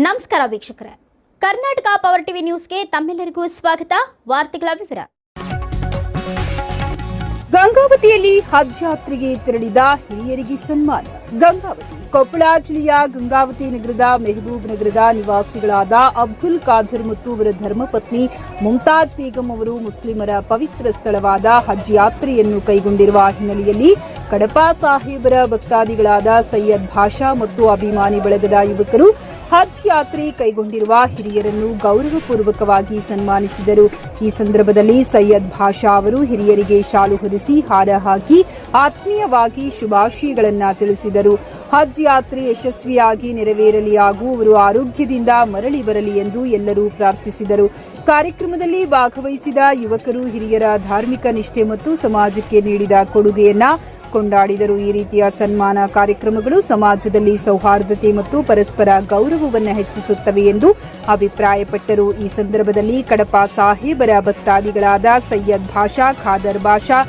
ನಮಸ್ಕಾರ ವೀಕ್ಷಕರೇ, Karnataka power TV ನ್ಯೂಸ್ಗೆ ತಮ್ಮೆಲ್ಲರಿಗೂ ಸ್ವಾಗತ. ವಾರ್ತೆಗಳ ವಿವರ. ಗಂಗಾವತಿಯಲ್ಲಿ ಹಜ್ ಯಾತ್ರೆಗೆ ತೆರಳಿದ ಹಿರಿಯರಿಗೆ ಸನ್ಮಾನ. ಗಂಗಾವತಿ ಕೊಪ್ಪಳ ಜಿಲ್ಲೆಯ ಗಂಗಾವತಿ ನಗರದ ಮೆಹಬೂಬ್ ನಗರದ ನಿವಾಸಿಗಳಾದ ಅಬ್ದುಲ್ ಖಾದರ್ ಮತ್ತು ಅವರ ಧರ್ಮಪತ್ನಿ ಮುಮ್ತಾಜ್ ಬೇಗಂ ಅವರು ಮುಸ್ಲಿಮರ ಪವಿತ್ರ ಸ್ಥಳವಾದ ಹಜ್ ಯಾತ್ರೆಯನ್ನು ಕೈಗೊಂಡಿರುವ ಹಿನ್ನೆಲೆಯಲ್ಲಿ ಕಡಪ ಸಾಹೇಬರ ಭಕ್ತಾದಿಗಳಾದ ಸೈಯದ್ ಭಾಷಾ ಮತ್ತು ಅಭಿಮಾನಿ ಬಳಗದ ಯುವಕರು ಹಜ್ ಯಾತ್ರೆ ಕೈಗೊಂಡಿರುವ ಹಿರಿಯರನ್ನು ಗೌರವಪೂರ್ವಕವಾಗಿ ಸನ್ಮಾನಿಸಿದರು. ಈ ಸಂದರ್ಭದಲ್ಲಿ ಸೈಯದ್ ಭಾಷಾ ಅವರು ಹಿರಿಯರಿಗೆ ಶಾಲು ಹೊದಿಸಿ ಹಾರ ಹಾಕಿ ಆತ್ಮೀಯವಾಗಿ ಶುಭಾಶಯಗಳನ್ನು ತಿಳಿಸಿದರು. ಹಜ್ ಯಾತ್ರೆ ಯಶಸ್ವಿಯಾಗಿ ನೆರವೇರಲಿ ಹಾಗೂ ಅವರು ಆರೋಗ್ಯದಿಂದ ಮರಳಿ ಬರಲಿ ಎಂದು ಎಲ್ಲರೂ ಪ್ರಾರ್ಥಿಸಿದರು. ಕಾರ್ಯಕ್ರಮದಲ್ಲಿ ಭಾಗವಹಿಸಿದ ಯುವಕರು ಹಿರಿಯರ ಧಾರ್ಮಿಕ ನಿಷ್ಠೆ ಮತ್ತು ಸಮಾಜಕ್ಕೆ ನೀಡಿದ ಕೊಡುಗೆಯನ್ನ ಕೊಂಡಾಡಿದರು. ಈ ರೀತಿಯ ಸನ್ಮಾನ ಕಾರ್ಯಕ್ರಮಗಳು ಸಮಾಜದಲ್ಲಿ ಸೌಹಾರ್ದತೆ ಮತ್ತು ಪರಸ್ಪರ ಗೌರವವನ್ನು ಹೆಚ್ಚಿಸುತ್ತವೆ ಎಂದು ಅಭಿಪ್ರಾಯಪಟ್ಟರು. ಈ ಸಂದರ್ಭದಲ್ಲಿ ಕಡಪ ಸಾಹೇಬರ ಭಕ್ತಾದಿಗಳಾದ ಸೈಯದ್ ಭಾಷಾ, ಖಾದರ್ ಭಾಷಾ,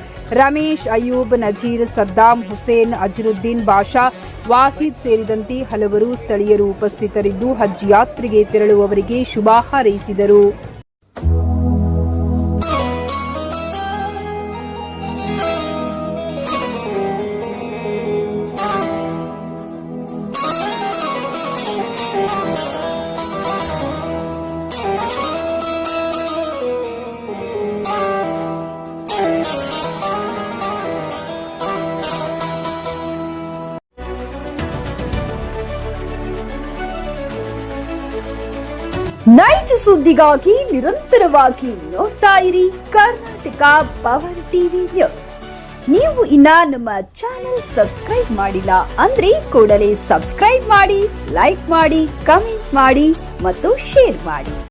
ರಮೇಶ್, ಅಯೂಬ್, ನಜೀರ್, ಸದ್ದಾಂ, ಹುಸೇನ್, ಅಜರುದ್ದೀನ್ ಭಾಷಾ, ವಾಹಿದ್ ಸೇರಿದಂತೆ ಹಲವರು ಸ್ಥಳೀಯರು ಉಪಸ್ಥಿತರಿದ್ದು ಹಜ್ ಯಾತ್ರೆಗೆ ತೆರಳುವವರಿಗೆ ಶುಭ ಹಾರೈಸಿದರು. ನೈಜ ಸುದ್ದಿಗಾಗಿ ನಿರಂತರವಾಗಿ ನೋಡ್ತಾ ಇರಿ ಕರ್ನಾಟಕ ಪವರ್ ಟಿವಿ ನ್ಯೂಸ್. ನೀವು ಇನ್ನ ನಮ್ಮ ಚಾನೆಲ್ ಸಬ್ಸ್ಕ್ರೈಬ್ ಮಾಡಿಲ್ಲ ಅಂದ್ರೆ ಕೂಡಲೇ ಸಬ್ಸ್ಕ್ರೈಬ್ ಮಾಡಿ, ಲೈಕ್ ಮಾಡಿ, ಕಮೆಂಟ್ ಮಾಡಿ ಮತ್ತು ಶೇರ್ ಮಾಡಿ.